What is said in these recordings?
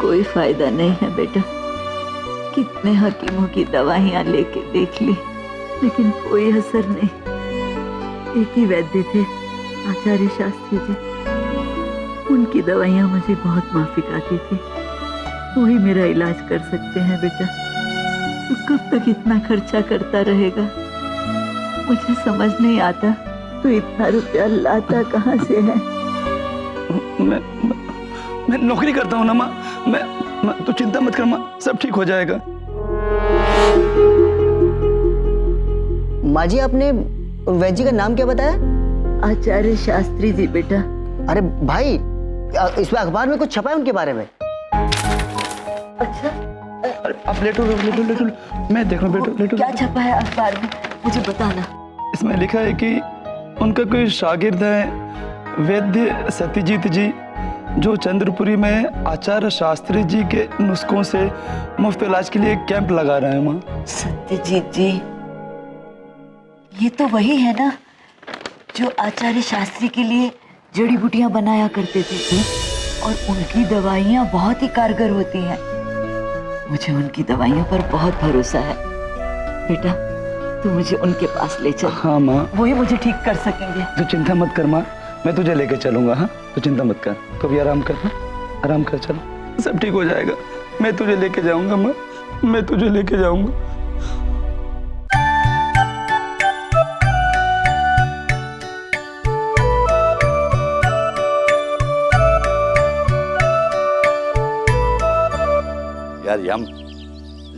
कोई फायदा नहीं है बेटा। कितने हकीमों की दवाइयां लेके देख ली, लेकिन कोई असर नहीं। एक ही वैद्य थे, आचार्य शास्त्री जी। उनकी दवाइयां मुझे बहुत माफिक आती थी। वही मेरा इलाज कर सकते हैं बेटा। तो कब तक इतना खर्चा करता रहेगा? मुझे समझ नहीं आता तो इतना रुपया लाता कहाँ से है? मैं नौकरी करता हूँ ना माँ। मैं तो चिंता मत कर माँ, सब ठीक हो जाएगा। माँ जी, आपने वैद्य जी का नाम क्या बताया? आचार्य शास्त्री जी बेटा। अरे भाई, इसमें अखबार में कुछ छपा है उनके बारे में? अच्छा, अरे आप लेटो लेटो, मैं देख रहा हूँ। बेटो लेटो। क्या छपा है अखबार में, मुझे बताना। इसमें लिखा है कि उनका कोई शागिर्द है वैद्य सत्यजीत जी, जो चंद्रपुरी में आचार्य शास्त्री जी के नुस्खों से मुफ्त इलाज के लिए कैंप लगा रहे हैं माँ। सत्यजीत जी, ये तो वही है ना जो आचार्य शास्त्री के लिए जड़ी बूटियां बनाया करते थे, और उनकी दवाइयां बहुत ही कारगर होती हैं। मुझे उनकी दवाइयों पर बहुत भरोसा है बेटा। तू मुझे उनके पास ले चल। हाँ माँ, वही मुझे ठीक कर सकेंगे। तो चिंता मत कर माँ, मैं तुझे लेके चलूंगा। हाँ, तो चिंता मत कर, तो भी आराम कर। हाँ, आराम कर, चलो सब ठीक हो जाएगा। मैं तुझे लेके जाऊंगा माँ, मैं तुझे लेके जाऊंगा। यार यम,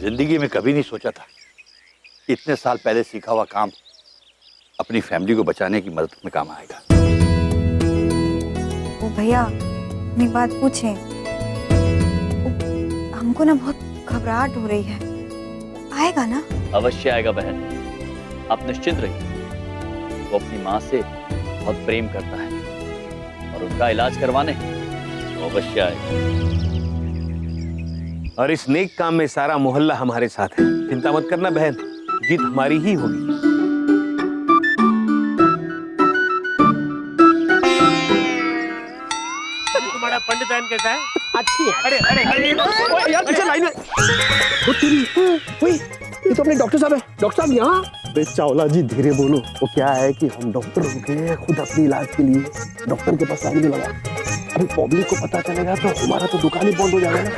जिंदगी में कभी नहीं सोचा था इतने साल पहले सीखा हुआ काम अपनी फैमिली को बचाने की मदद में काम आएगा। ओ भैया, एक बात पूछें? हमको ना बहुत घबराहट हो रही है। आएगा ना? अवश्य आएगा बहन, आप निश्चिंत रहिए। वो अपनी माँ से बहुत प्रेम करता है और उनका इलाज करवाने तो अवश्य आएगा। और इस नेक काम में सारा मोहल्ला हमारे साथ है। चिंता मत करना बहन, जीत हमारी ही होगी। तुम्हारा पंडित कैसा है? अच्छी है। अरे अरे अरे यार पीछे लाइन में। वो तेरी, ये तो अपने डॉक्टर साहब है। डॉक्टर साहब यहाँ। बे चावला जी धीरे बोलो। वो क्या है कि हम डॉक्टर होके खुद अपने इलाज के लिए डॉक्टर के पास आने में लगा। अभी पब्लिक को पता चलेगा तो हमारा तो दुकान ही बंद हो जाएगा ना।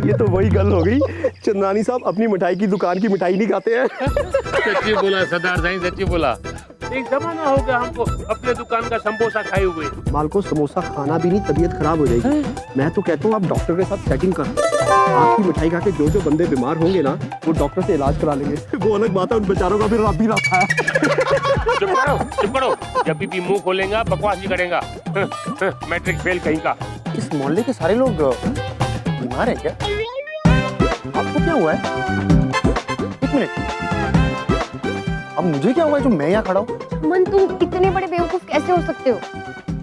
ये तो वही गल हो गई, चंद्रानी साहब अपनी मिठाई की दुकान की मिठाई नहीं खाते हैं। सच्ची बोला सरदार साईं, सच्ची बोला। एक जमाना हो गया हमको अपने दुकान का समोसा खाए हुए। माल को समोसा खाना भी नहीं, तबीयत खराब हो जाएगी। मैं तो कहता हूँ आप डॉक्टर के साथ सेटिंग कर। आपकी मिठाई खा के जो जो बंदे बीमार होंगे ना, वो डॉक्टर से इलाज करा लेंगे। वो अलग बात है, उन बेचारों का फिर रब भी रखा है। चुप करो। जब भी मुंह खोलेगा बकवास नहीं करेगा। मैट्रिक फेल कहीं का। इस मोहल्ले के सारे लोग बीमार हैं क्या? आपको क्या हुआ है? एक मिनट, अब मुझे क्या हुआ है जो मैं यहाँ खड़ा हूँ? मन, तुम इतने बड़े बेवकूफ कैसे हो सकते हो?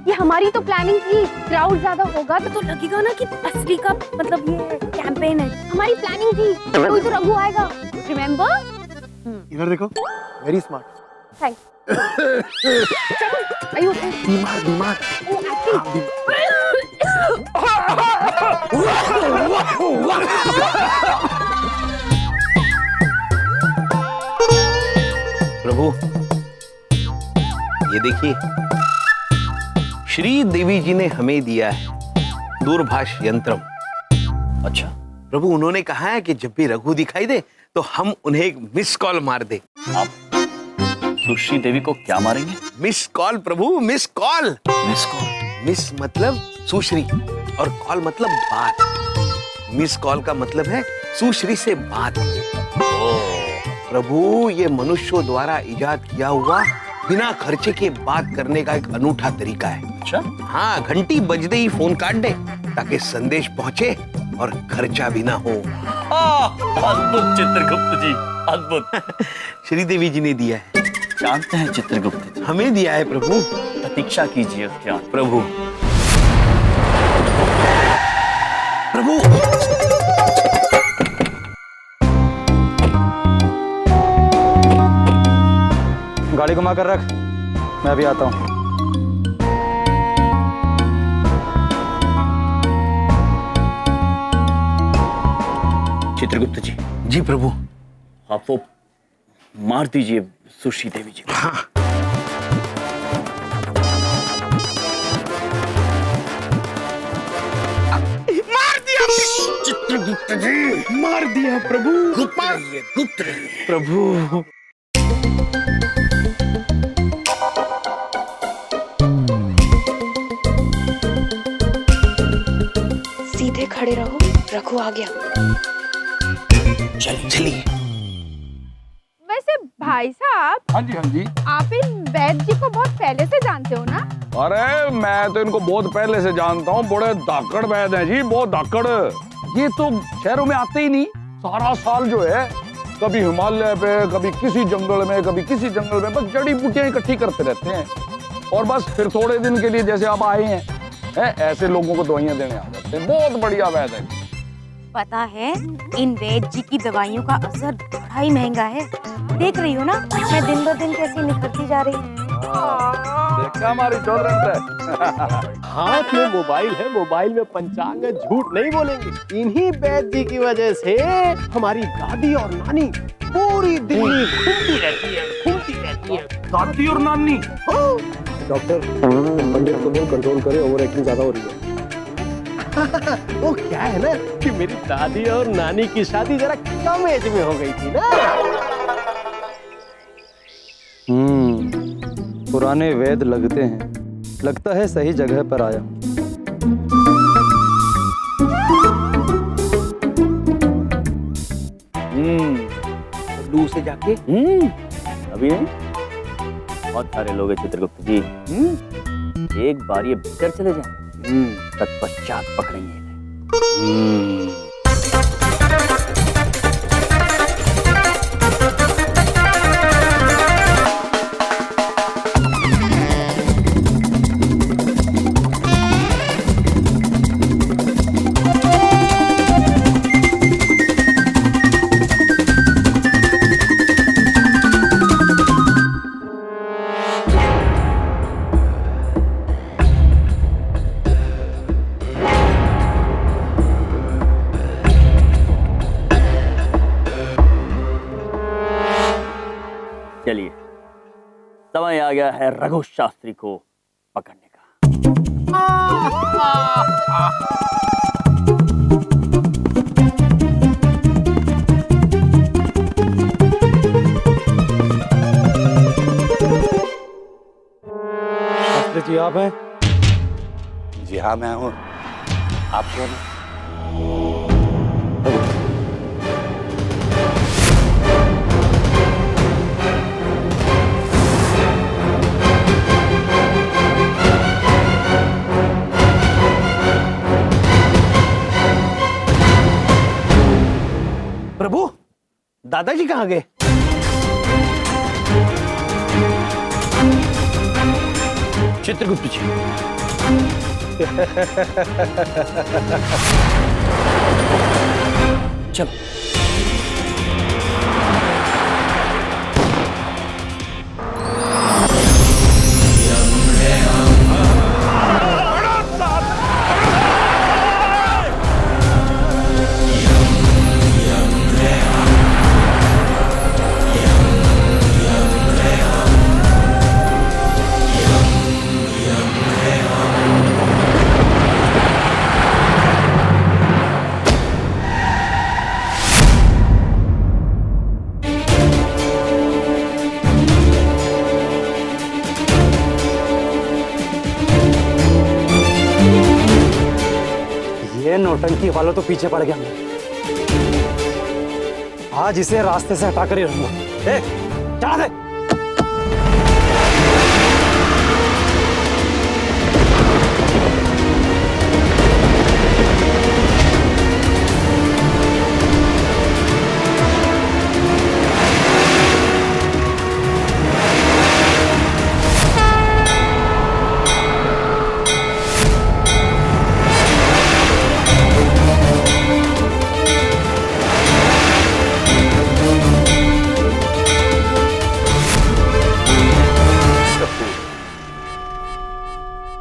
ये हमारी तो प्लानिंग थी। क्राउड ज्यादा होगा तो लगेगा ना कि असली का मतलब ये कैंपेन है। हमारी प्लानिंग थी, कोई तो रघु आएगा। रिमेम्बर? इधर देखो, वेरी स्मार्ट। थैंक्स। चलो, आयु बीमार। ओ एक्टिंग। प्रभु, ये देखिए, श्री देवी जी ने हमें दिया है दूरभाष यंत्रम। अच्छा प्रभु, उन्होंने कहा है कि जब भी रघु दिखाई दे तो हम उन्हें एक मिस कॉल मार दे। आप सुश्री देवी को क्या मारेंगे? मिस कॉल प्रभु, miss call. Miss call? Miss मतलब सुश्री और कॉल मतलब बात। मिस कॉल का मतलब है सुश्री से बात। प्रभु, ये मनुष्यों द्वारा इजाद किया हुआ बिना खर्चे के बात करने का एक अनूठा तरीका है। अच्छा? हाँ, घंटी बजते ही फोन काट दे ताकि संदेश पहुंचे और खर्चा भी ना हो। अद्भुत चित्रगुप्त जी, अद्भुत। श्रीदेवी जी ने दिया है। जानते हैं चित्रगुप्त जी? हमें दिया है प्रभु। प्रतीक्षा कीजिए क्या प्रभु। प्रभु, गाड़ी घुमा कर रख, मैं अभी आता हूँ। चित्रगुप्त जी। जी प्रभु। आप वो मार दीजिए सुश्री देवी जी। हाँ। मार दिया चित्रगुप्त जी, मार दिया प्रभु। गुप्त रहिए, गुप्त रहिए प्रभु। सीधे खड़े रहो, रघु आ गया। चलिए। वैसे भाई साहब, हाँ जी आप इन वैद्य जी को बहुत पहले से जानते हो ना? अरे मैं तो इनको बहुत पहले से जानता हूँ, बड़े धाकड़ वैद्य हैं जी, बहुत धाकड़। ये तो शहरों में आते ही नहीं, सारा साल जो है कभी हिमालय पे, कभी किसी जंगल में, कभी किसी जंगल में, बस जड़ी बूटियां इकट्ठी करते रहते हैं और बस फिर थोड़े दिन के लिए जैसे आप आए हैं ऐसे लोगों को दवाइयां देने आ जाते हैं। बहुत बढ़िया वैद्य है। पता है इन वैद्य जी की दवाइयों का असर बड़ा ही महंगा है। देख रही हो ना, मैं दिन ब दिन कैसी निखरती जा रही हूँ। देखा हमारी हाथ में मोबाइल है, मोबाइल में पंचांग है, झूठ नहीं बोलेंगे। इन्हीं वैद्य जी की वजह से हमारी दादी और नानी पूरी दिल्ली घूमती रहती है। दादी और नानी। डॉक्टर पंडित को बोल कंट्रोल करे, ओवर एक्टिंग ज्यादा हो रही है। वो क्या है ना कि मेरी दादी और नानी की शादी जरा कम एज में हो गई थी ना। पुराने वेद लगते हैं, लगता है सही जगह पर आया। लू से जाके अभी नहीं, बहुत सारे लोग हैं चित्रगुप्त जी। एक बार ये भीतर चले जाएं, तत्पश्चात पकड़ेंगे इन्हें। चलिए, समय आ गया है रघु शास्त्री को पकड़ने का। शास्त्री जी आप हैं? जी हाँ मैं हूँ। आप कौन हैं? प्रभु, दादाजी कहाँ गए? चित्रगुप्त जी। चलो। ये नौटंकी वालों तो पीछे पड़ गया। आज इसे रास्ते से हटा कर ही रहूंगा। चला दे।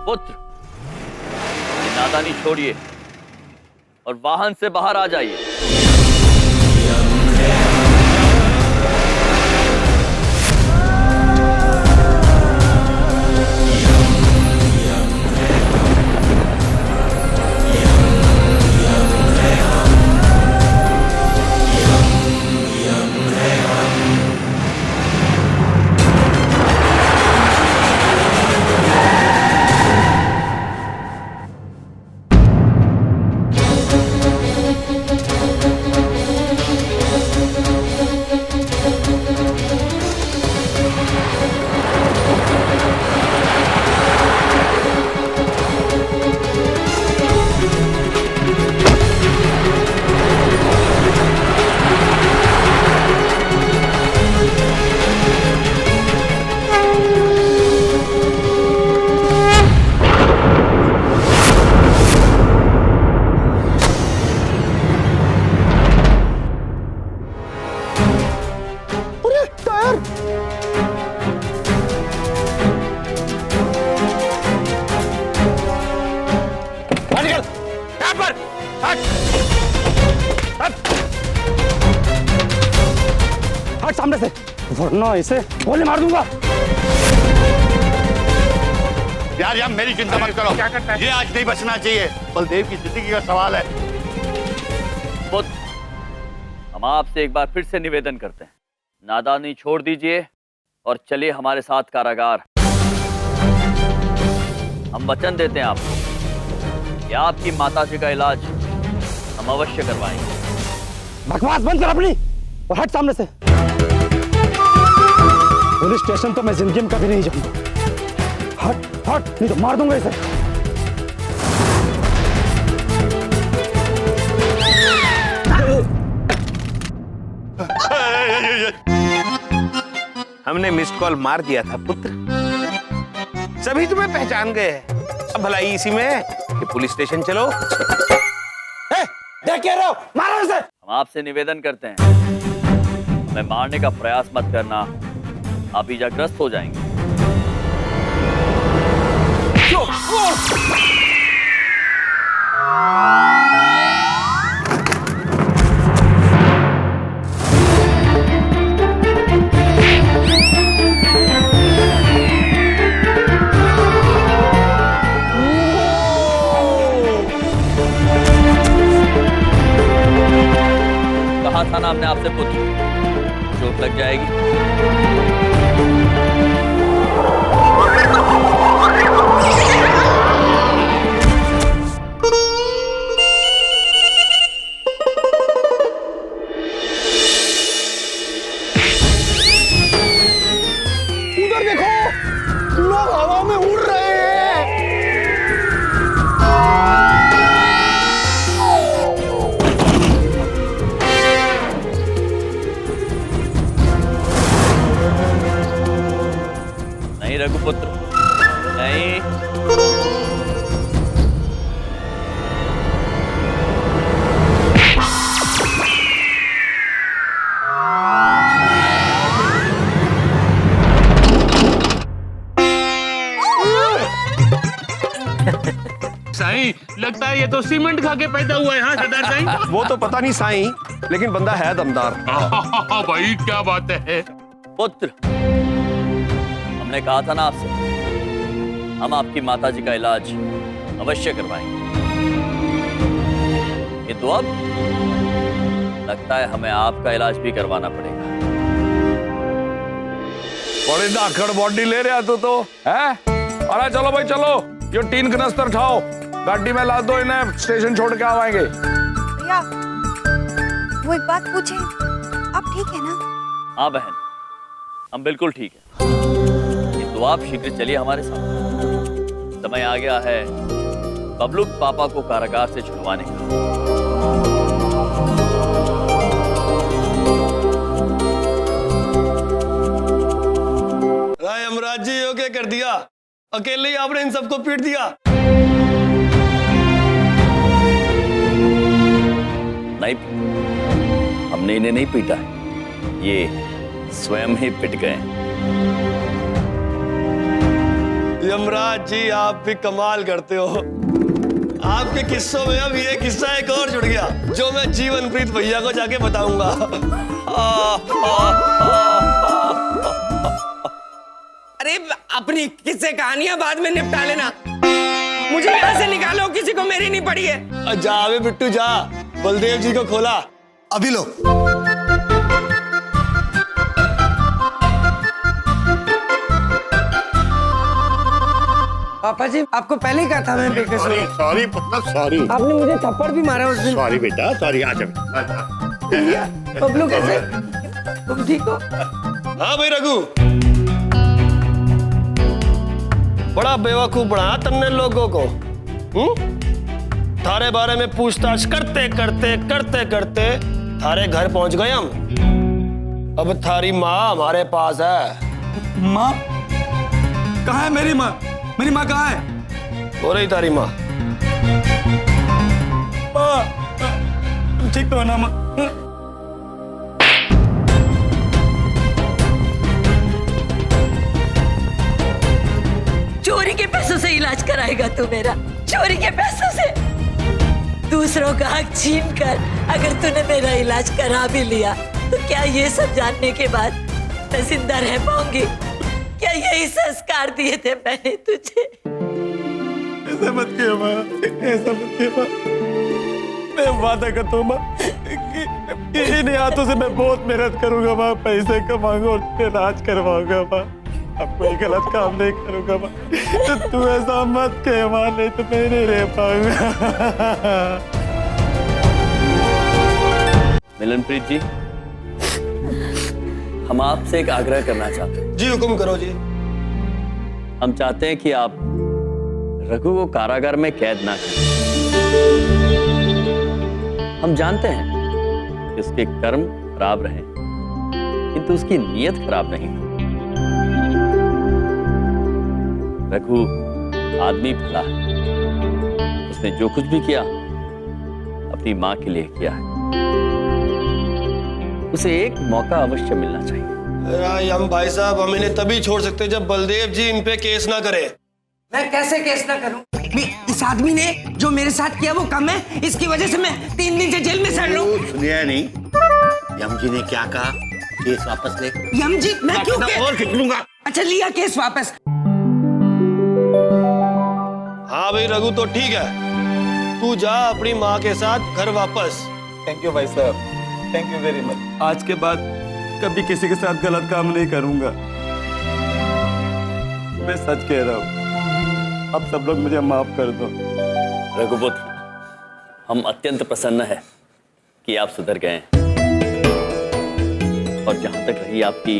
पुत्र, ये नादानी छोड़िए और वाहन से बाहर आ जाइए। यहाँ पर हट हट सामने से, वरना इसे गोली मार दूंगा। यार मेरी चिंता मत करो, क्या करता है? ये आज नहीं बचना चाहिए। बलदेव की जिंदगी का सवाल है। पुत्र, हम आपसे एक बार फिर से निवेदन करते हैं, नादानी छोड़ दीजिए और चलिए हमारे साथ कारागार। हम वचन देते हैं आपको कि आपकी माताजी का इलाज हम अवश्य करवाएंगे। बकवास बंद कर अपनी और हट सामने से। पुलिस स्टेशन तो मैं जिंदगी में कभी नहीं जाऊंगा। हट हट, नहीं तो मार दूंगा इसे। हमने मिस्ड कॉल मार दिया था पुत्र, सभी तुम्हें पहचान गए हैं। अब भलाई इसी में है कि पुलिस स्टेशन चलो। देख क्या रहे हो, मारो इसे। हम आपसे निवेदन करते हैं, हमें मारने का प्रयास मत करना, आप इजाग्रस्त हो जाएंगे। कहा था ना हमने आपसे, पुत्र चोट लग जाएगी। उधर देखो, लोग हवा में उड़ रहे हैं। नहीं रघुपुत्र, नहीं। साईं, लगता है ये तो सीमेंट खा के पैदा हुआ है। हाँ सरदार साईं। वो तो पता नहीं साईं, लेकिन बंदा है दमदार। भाई क्या बात है। पुत्र, हमने कहा था ना आपसे, हम आपकी माताजी का इलाज अवश्य करवाएंगे। किंतु अब लगता है हमें आपका इलाज भी करवाना पड़ेगा। बड़ी धाकड़ बॉडी ले रहा तू तो है। अरे चलो भाई चलो, ये टीन कनस्तर उठाओ, गाड़ी में ला दो, इन्हें स्टेशन छोड़ के आवाएंगे। भैया, वो एक बात पूछे, आप ठीक है ना? हाँ बहन, हम बिल्कुल ठीक है, किंतु आप शीघ्र चलिए हमारे साथ। समय आ गया है बबलू पापा को कारागार से छुड़वाने का। राय यमराज जी योग्य कर दिया, अकेले ही आपने इन सबको पीट दिया। नहीं, हमने इन्हें नहीं पीटा है, ये स्वयं ही पिट गए। यमराज जी आप भी कमाल करते हो। आपके किस्सों में अब ये किस्सा एक और जुड़ गया, जो मैं जीवनप्रीत भैया को जाके बताऊंगा। अरे अपनी किस्से कहानियां बाद में निपटा लेना, मुझे यहाँ से निकालो, किसी को मेरी नहीं पड़ी है। जा बे बिट्टू जा, बलदेव जी को खोला। अभी लो। पापा जी, आपको पहले ही कहा था मैं बेकसूर। सॉरी पुत्र, सॉरी। आपने मुझे थप्पड़ भी मारा उस दिन। सॉरी बेटा, सॉरी। आ बबलू कैसे, तुम ठीक हो? हाँ भाई रघु, बड़ा बेवकूफ बनाया तुमने लोगों को। थारे बारे में पूछताछ करते करते करते करते थारे घर पहुंच गए हम। अब थारी माँ हमारे पास है। माँ कहाँ है? मेरी माँ, मेरी माँ कहाँ है? हो रही तारी माँ। ठीक तो है ना माँ? चोरी के पैसों से इलाज कराएगा तू मेरा? चोरी के पैसों से? दूसरों का हक छीन कर अगर तूने मेरा इलाज करा भी लिया तो क्या ये सब जानने के बाद मैं जिंदा रह पाऊंगी? क्या यही संस्कार दिए थे मैंने तुझे? ऐसा मत किया माँ, ऐसा मत किया माँ। मैं वादा करता हूँ माँ कि इन हाथों से मैं बहुत मेहनत करूंगा माँ, पैसे कमाऊंगा और इलाज करवाऊंगा माँ। अब कोई गलत काम नहीं करूंगा माँ। तो तू ऐसा मत कह माँ, नहीं तो मैं नहीं रह पाऊंगा। मिलनप्रीत जी, हम आपसे एक आग्रह करना चाहते हैं। जी हुक्म करो जी। हम चाहते हैं कि आप रघु को कारागार में कैद ना करें। हम जानते हैं कि उसके कर्म खराब रहे, किंतु उसकी नीयत खराब नहीं। रघु आदमी भला है, उसने जो कुछ भी किया अपनी मां के लिए किया है। उसे एक मौका अवश्य मिलना चाहिए। हम भाई साहब, हम इन्हें तभी छोड़ सकते जब बलदेव जी इन पे केस ना करें। मैं कैसे केस ना करूं? इस आदमी ने जो मेरे साथ किया वो कम है, इसकी वजह से मैं 3 दिन से जेल में सड़ लूं। सुनिया नहीं, यम जी ने क्या कहा? केस वापस ले। यम जी, मैं क्यों और खींच लूंगा। अच्छा, लिया केस वापस। हाँ भाई रघु, तो ठीक है, तू जा अपनी माँ के साथ घर वापस। थैंक यू भाई साहब, थैंक यू वेरी मच। आज के बाद कभी किसी के साथ गलत काम नहीं करूंगा। मैं सच कह रहा हूँ, अब सब लोग मुझे माफ कर दो। रघुपुत्र, हम अत्यंत प्रसन्न है कि आप सुधर गए हैं। और जहां तक रही आपकी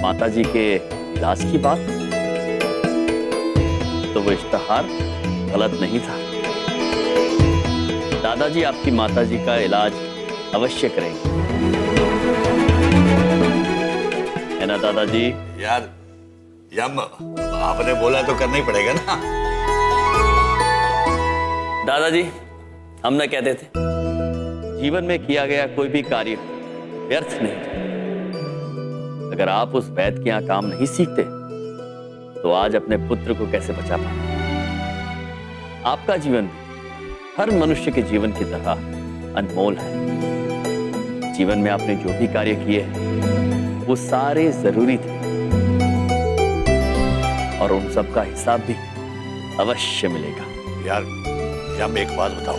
माताजी के इलाज की बात, तो वो इश्तहार गलत नहीं था। दादाजी आपकी माताजी का इलाज अवश्य करेंगे, है ना दादाजी? यार यम, आपने बोला तो करना ही पड़ेगा ना। दादाजी, हम न कहते थे जीवन में किया गया कोई भी कार्य व्यर्थ नहीं। अगर आप उस वैद्य के यहाँ काम नहीं सीखते तो आज अपने पुत्र को कैसे बचा पाते? आपका जीवन हर मनुष्य के जीवन की तरह अनमोल है। जीवन में आपने जो भी कार्य किए वो सारे जरूरी थे और उन सब का हिसाब भी अवश्य मिलेगा। यार यम, एक बात बताओ,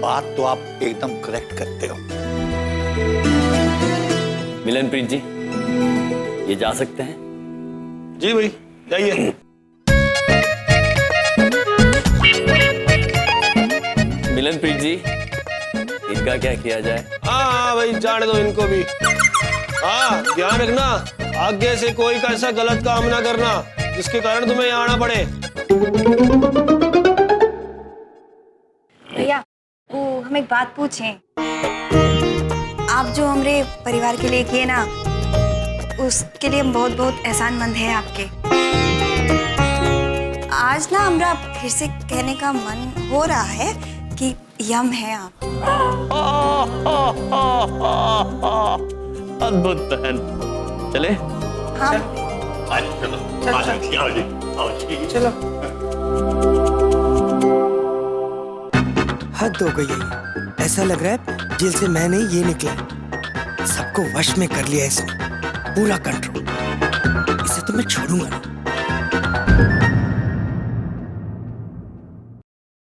बात तो आप एकदम करेक्ट करते हो। मिलनप्रीत जी, ये जा सकते हैं? जी भाई, जाइए। मिलनप्रीत जी, इनका क्या किया जाए? हाँ भाई, जाने दो इनको भी। हाँ, ध्यान रखना, आगे से कोई का ऐसा गलत काम ना करना जिसके कारण तुम्हें यहाँ आना पड़े। भैया, वो हम एक बात पूछें। आप जो हमारे परिवार के लिए किए ना, उसके लिए हम बहुत बहुत एहसानमंद हैं आपके। आज ना हमरा फिर से कहने का मन हो रहा है कि यम है आप। अद्भुत बहन, चले? हाँ चलो। हद हो गई है, ऐसा लग रहा है जेल से मैं नहीं ये निकला। सबको वश में कर लिया इसने, पूरा कंट्रोल। इसे तो मैं छोड़ूंगा नहीं।